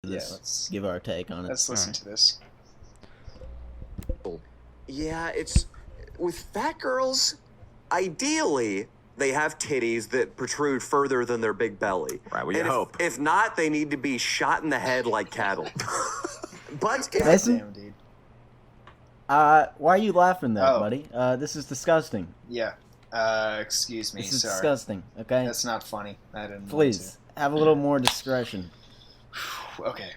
let's give our take on it. Let's listen to this. Yeah, it's with fat girls. Ideally, they have titties that protrude further than their big belly. Right, well, you hope. If not, they need to be shot in the head like cattle. But if Listen, dude. why are you laughing there, buddy? This is disgusting. Yeah. Excuse me. This is sorry. disgusting. Okay. That's not funny. I didn't. Please have a little more discretion. Okay.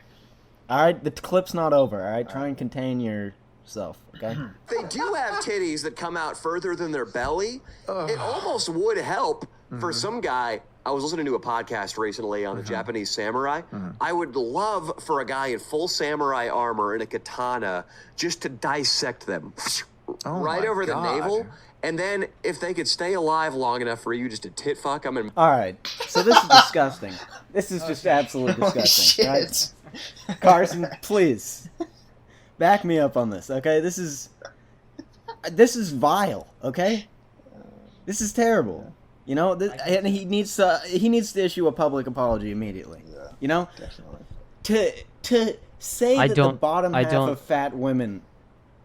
All right, the clip's not over. All right, try and contain yourself. Okay. they do have titties that come out further than their belly, it almost would help for some guy. I was listening to a podcast recently on the Japanese samurai. I would love for a guy in full samurai armor and a katana just to dissect them right over the navel. And then if they could stay alive long enough for you just to tit fuck them. And All right, so this is disgusting. This is just absolutely disgusting. Holy Right? Carson, please back me up on this. Okay, this is vile. Okay, this is terrible. You know, and he needs to issue a public apology immediately. Yeah, you know, definitely. To say that the bottom half of fat women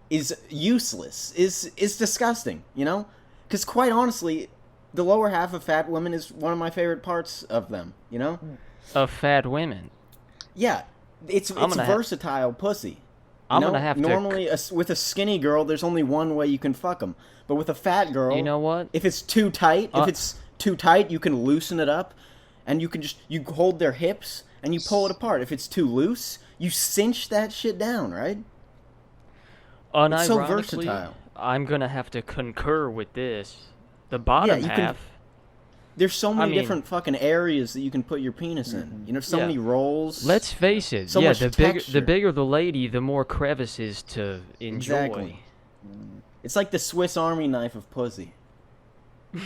is useless is disgusting. You know, because quite honestly, the lower half of fat women is one of my favorite parts of them. You know, of fat women. Yeah, it's versatile pussy. I'm gonna have normally with a skinny girl, there's only one way you can fuck them. But with a fat girl, you know what? If it's too tight, you can loosen it up, and you hold their hips and you pull it apart. If it's too loose, you cinch that shit down, right? It's so versatile. I'm gonna have to concur with this. The bottom half. There's so many different fucking areas that you can put your penis in. You know, so many rolls. Let's face it. So much the bigger the lady, the more crevices to enjoy. Exactly. It's like the Swiss Army knife of pussy. You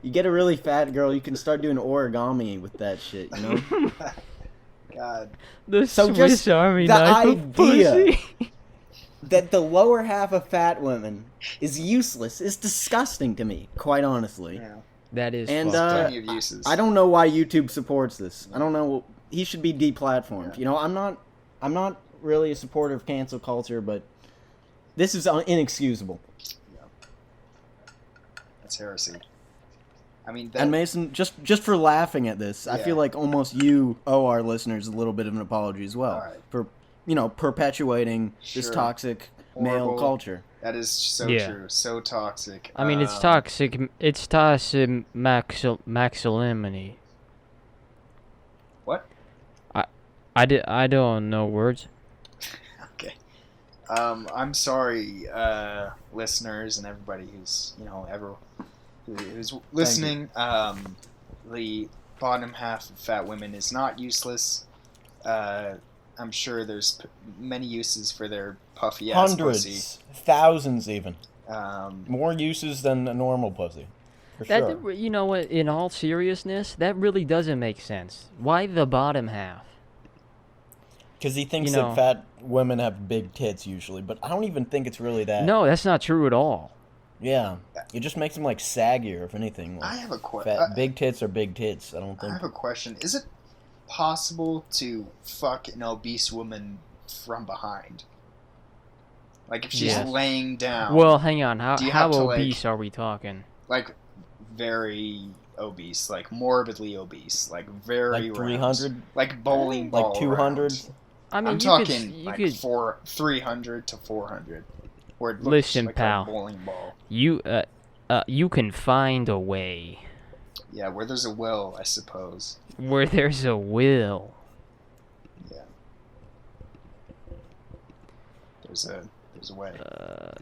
get a really fat girl, you can start doing origami with that shit, you know? God. The Swiss Army knife of pussy. That the lower half of fat women is useless is disgusting to me, quite honestly. Yeah. That is and plenty of uses. I don't know why YouTube supports this. I don't know. He should be deplatformed. Yeah. You know, I'm not really a supporter of cancel culture, but this is inexcusable. Yeah. That's heresy. I mean, and Mason, just for laughing at this, I feel like almost you owe our listeners a little bit of an apology as well for, you know, perpetuating this toxic male culture. That is so true. So toxic. I mean, it's toxic. It's toxic masculinity. What? I don't know words. Okay. I'm sorry, listeners and everybody who's who's listening. The bottom half of fat women is not useless. I'm sure there's many uses for their puffy ass Hundreds, pussy. Thousands even. More uses than a normal pussy. For that, sure. You know what? In all seriousness, that really doesn't make sense. Why the bottom half? Because he thinks that fat women have big tits usually, but I don't even think it's really that. No, that's not true at all. Yeah, it just makes them like saggier, if anything. Like, I have a question. Big tits are big tits. I don't think. I have a question. Is it possible to fuck an obese woman from behind? Like if she's laying down. Well, hang on. How obese are we talking? Like very obese, like morbidly obese, like very like 300, like bowling ball, like 200. I mean, I'm talking like 300 to 400. Where it looks listen, like pal. A bowling ball. You can find a way. Yeah, where there's a will, I suppose. Where there's a will. Yeah. There's a way.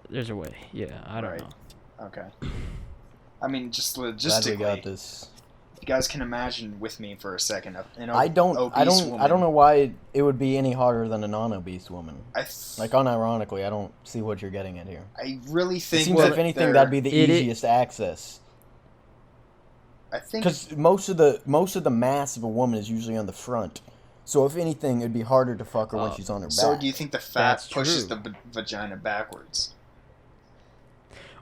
There's a way. Yeah, I don't know. Okay. I mean, just logistically. Glad we got this. If you guys can imagine with me for a second, I don't know why it would be any harder than a non-obese woman. Like unironically, I don't see what you're getting at here. I really think. It seems if anything, that'd be the easiest access. I think because most of the mass of a woman is usually on the front, so if anything, it'd be harder to fuck her when she's on her back. So do you think the fat pushes the vagina backwards?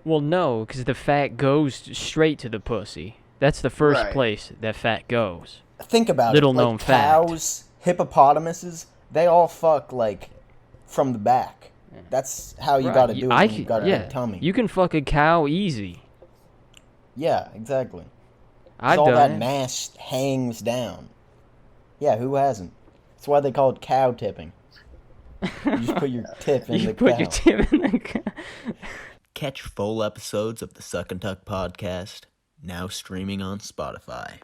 Well, no, because the fat goes straight to the pussy. That's the first place that fat goes. Think about Little it. known like fact. Cows, hippopotamuses, they all fuck, like, from the back. That's how you gotta do it when you got a big tummy. You can fuck a cow easy. Yeah, exactly. I've all done that it. mass hangs down. Yeah, who hasn't? That's why they call it cow tipping. You just put your tip in the cow. You put your tip in the cow. Catch full episodes of the Suck and Tuck podcast, now streaming on Spotify.